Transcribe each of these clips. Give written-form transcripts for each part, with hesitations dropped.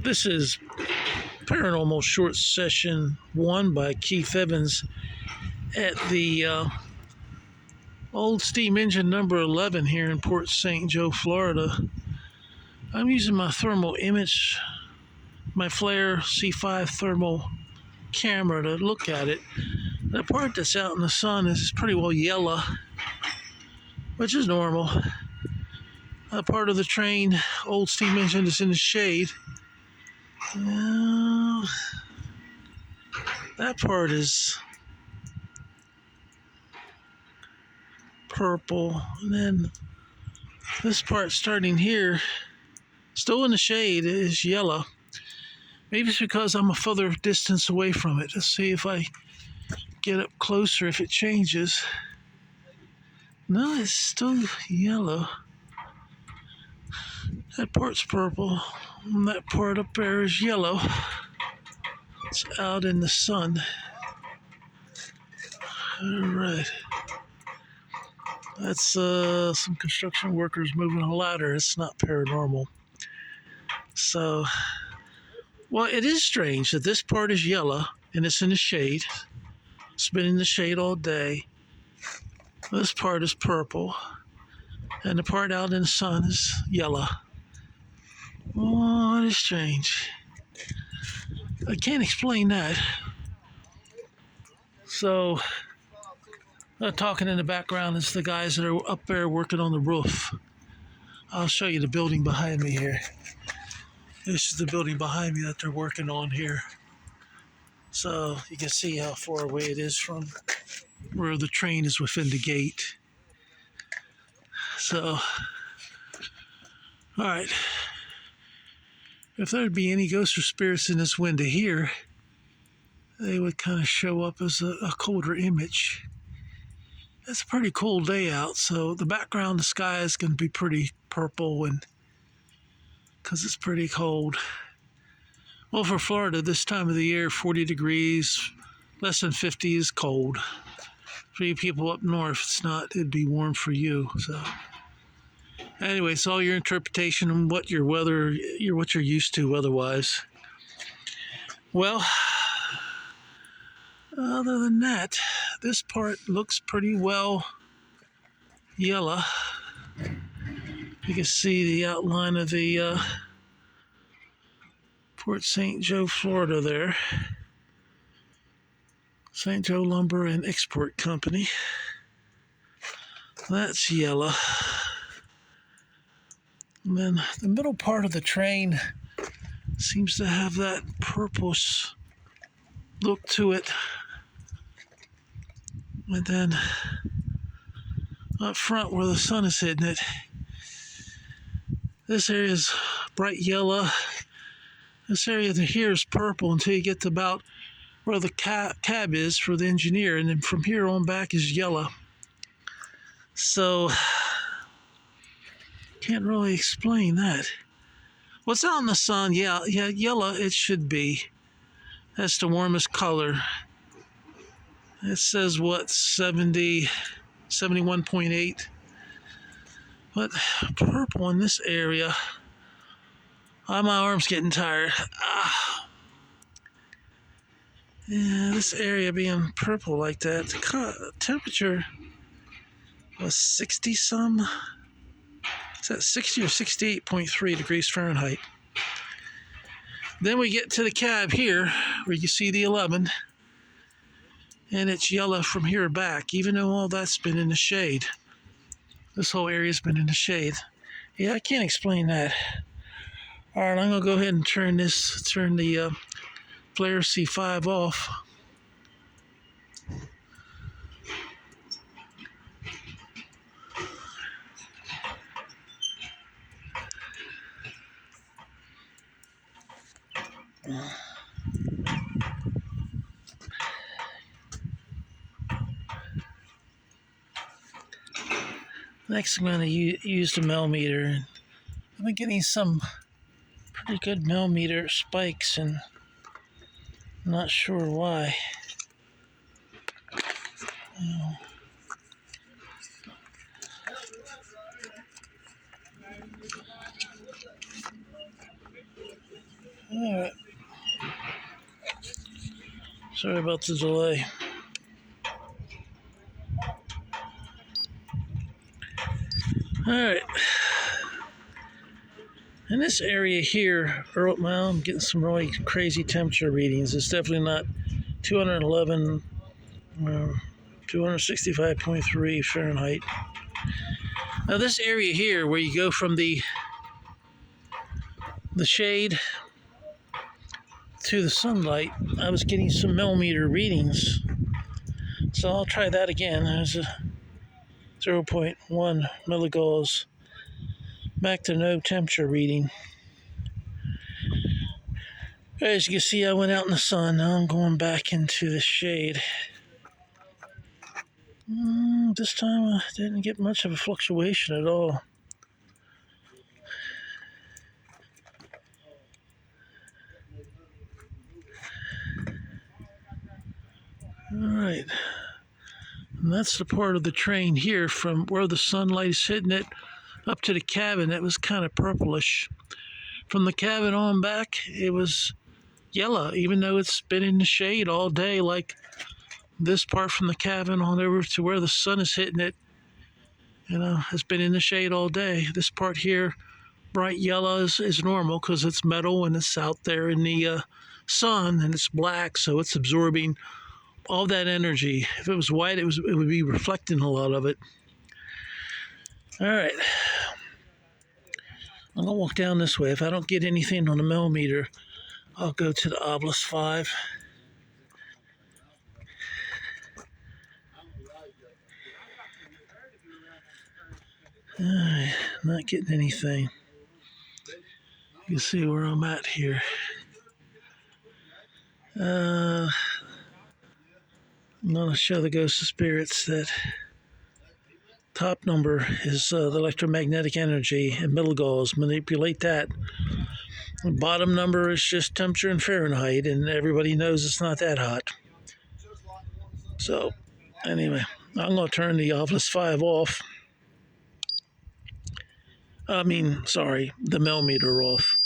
This is Paranormal Short Session 1 by Keith Evans at the old steam engine number 11 here in Port St. Joe, Florida. I'm using my thermal image, my Flare C5 thermal camera to look at it. The part that's out in the sun is pretty well yellow, which is normal. Part of the train, old steam engine, is in the shade. That part is purple, and then this part starting here, still in the shade, is yellow. Maybe it's because I'm a further distance away from it. Let's see if I get up closer if it changes. No, it's still yellow. That part's purple, and that part up there is yellow. It's out in the sun. Alright. That's some construction workers moving a ladder. It's not paranormal. So, well, it is strange that this part is yellow and it's in the shade. It's been in the shade all day. This part is purple, and the part out in the sun is yellow. Oh, it is strange. I can't explain that. So, talking in the background is the guys that are up there working on the roof. I'll show you the building behind me here. This is the building behind me that they're working on here. So you can see how far away it is from where the train is within the gate. So, alright. If there'd be any ghosts or spirits in this window here, they would kind of show up as a colder image. It's a pretty cold day out, so the background, the sky is going to be pretty purple, and because it's pretty cold. Well, for Florida, this time of the year, 40 degrees, less than 50 is cold. For you people up north, it's not, it'd be warm for you. So, anyway, it's all your interpretation and what your weather, what you're used to weather-wise. Well, other than that, this part looks pretty well yellow. You can see the outline of the Port St. Joe, Florida there. St. Joe Lumber and Export Company. That's yellow. And then the middle part of the train seems to have that purplish look to it. And then up front where the sun is hitting it, this area is bright yellow. This area here is purple until you get to about where the cab is for the engineer, and then from here on back is yellow. So, can't really explain that. What's out in the sun? Yeah, yellow it should be. That's the warmest color. It says what, 71.8. But purple in this area. My arm's getting tired. Yeah, this area being purple like that. The temperature was 60 some. Is that 60 or 68.3 degrees Fahrenheit? Then we get to the cab here, where you see the 11. And it's yellow from here back, even though all that's been in the shade. This whole area's been in the shade. Yeah, I can't explain that. Alright, I'm going to go ahead and turn the Flare C5 off. Next, I'm going to use the millimeter. I've been getting some pretty good millimeter spikes, and I'm not sure why. All right. Sorry about the delay. All right. In this area here, well, I'm getting some really crazy temperature readings. It's definitely not 211, 265.3 Fahrenheit. Now this area here, where you go from the shade to the sunlight, I was getting some millimeter readings. So I'll try that again. There's a 0.1 milligauss back to no temperature reading. As you can see, I went out in the sun. Now I'm going back into the shade. This time I didn't get much of a fluctuation at all. Alright. And that's the part of the train here from where the sunlight is hitting it up to the cabin. It was kind of purplish. From the cabin on back, it was yellow, even though it's been in the shade all day. Like this part from the cabin on over to where the sun is hitting it, has been in the shade all day. This part here, bright yellow, is normal because it's metal and it's out there in the sun and it's black, so it's absorbing all that energy. If it was white, it would be reflecting a lot of it. All right, I'm gonna walk down this way. If I don't get anything on the millimeter, I'll go to the Obelisk 5. All right, not getting anything. You can see where I'm at here. I'm going to show the ghosts of spirits that top number is the electromagnetic energy and milligauss. Manipulate that. The bottom number is just temperature in Fahrenheit, and everybody knows it's not that hot. So, anyway, I'm going to turn the Obelisk 5 off. The millimeter off.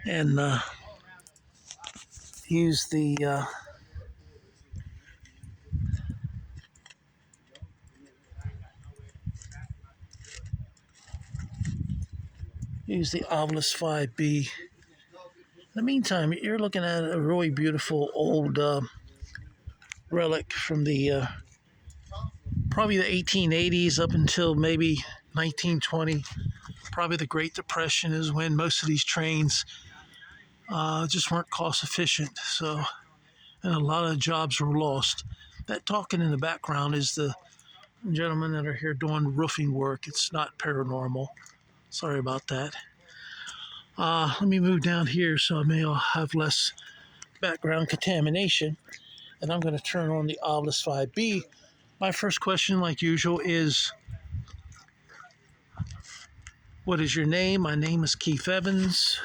And use the Obelisk 5B. In the meantime, you're looking at a really beautiful old relic from the probably the 1880s up until maybe 1920. Probably the Great Depression is when most of these trains just weren't cost efficient. So, and a lot of jobs were lost. That talking in the background is the gentlemen that are here doing roofing work. It's not paranormal. Sorry about that. Let me move down here so I may have less background contamination. And I'm going to turn on the Obelisk 5B. My first question, like usual, is what is your name? My name is Keith Evans.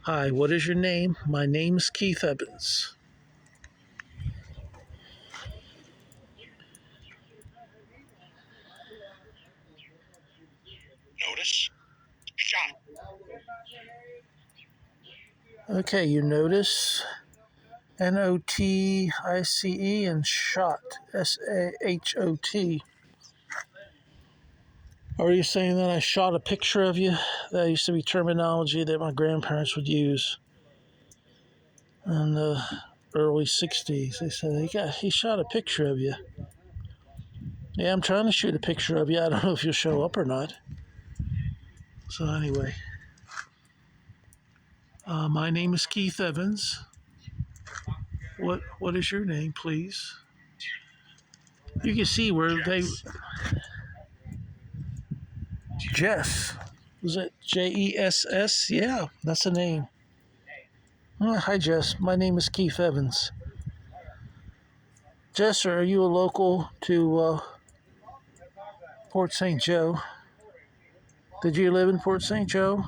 Hi, what is your name? My name is Keith Evans. Notice. Shot. Okay, you notice. Notice and shot. SAHOT. Are you saying that I shot a picture of you? That used to be terminology that my grandparents would use in the early 60s. They said, he shot a picture of you. Yeah, I'm trying to shoot a picture of you. I don't know if you'll show up or not. So anyway, my name is Keith Evans. What is your name, please? You can see where they... Jess. Was it Jess? Yeah, that's the name. Hi, Jess. My name is Keith Evans. Jess, are you a local to Port St. Joe? Did you live in Port St. Joe?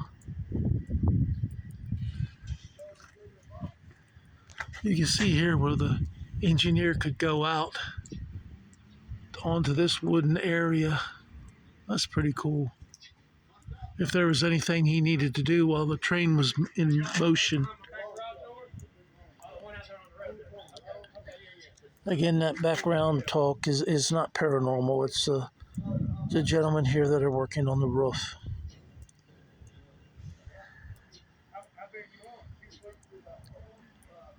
You can see here where the engineer could go out onto this wooden area. That's pretty cool. if there was anything he needed to do while the train was in motion. Again, that background talk is not paranormal. It's the gentlemen here that are working on the roof.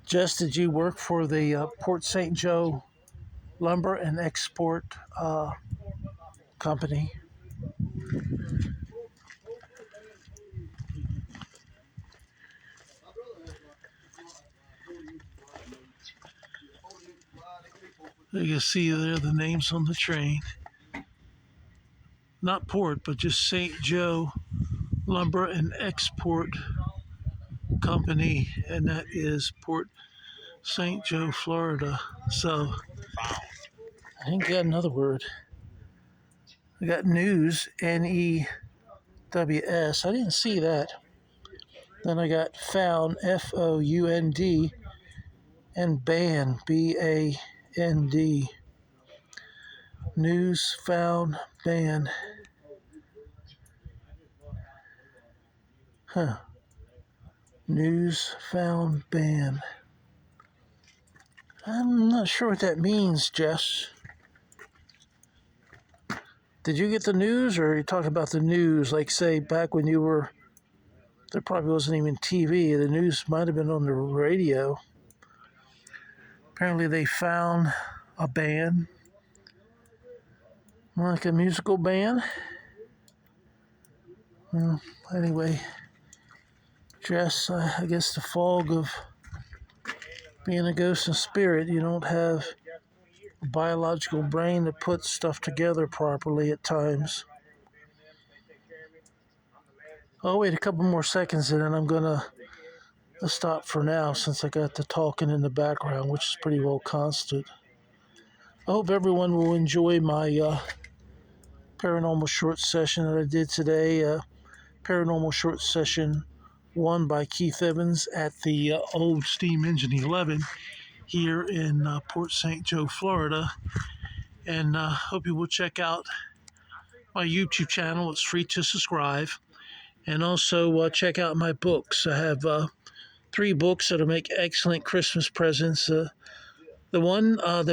Jess, did you work for the Port St. Joe Lumber and Export Company? You can see there the names on the train. Not Port, but just St. Joe Lumber and Export Company, and that is Port St. Joe, Florida. So I think I got another word. I got news, News. I didn't see that. Then I got found, Found, and band, Band. News, found, band. Huh. News, found, band. I'm not sure what that means, Jess. Did you get the news, or are you talking about the news? Like, say, back when you were, there probably wasn't even TV. The news might have been on the radio. Apparently, they found a band, like a musical band. Well, anyway, Jess, I guess the fog of being a ghost and spirit, you don't have a biological brain that puts stuff together properly at times. I'll wait a couple more seconds and then I'm going to stop for now since I got the talking in the background, which is pretty well constant. I hope everyone will enjoy my paranormal short session that I did today. Paranormal short session 1 by Keith Evans at the old Steam Engine 11 here in Port St. Joe, Florida. And hope you will check out my YouTube channel. It's free to subscribe. And also check out my books. I have 3 books that'll make excellent Christmas presents. The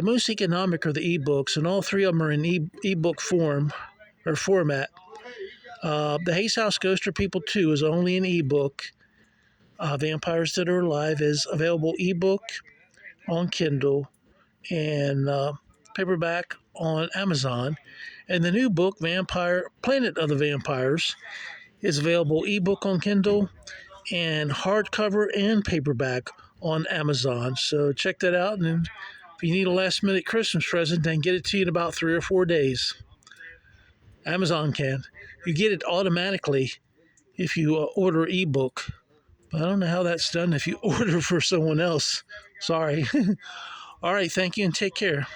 most economic are the ebooks, and all 3 of them are in ebook form or format. The Hayes House Ghost or People 2 is only an ebook. Vampires That Are Alive is available ebook on Kindle and paperback on Amazon. And the new book, Planet of the Vampires, is available ebook on Kindle and hardcover and paperback on Amazon. So check that out. And if you need a last-minute Christmas present, then get it to you in about 3 or 4 days. Amazon can. You get it automatically if you order ebook. But I don't know how that's done if you order for someone else. Sorry. All right, thank you and take care.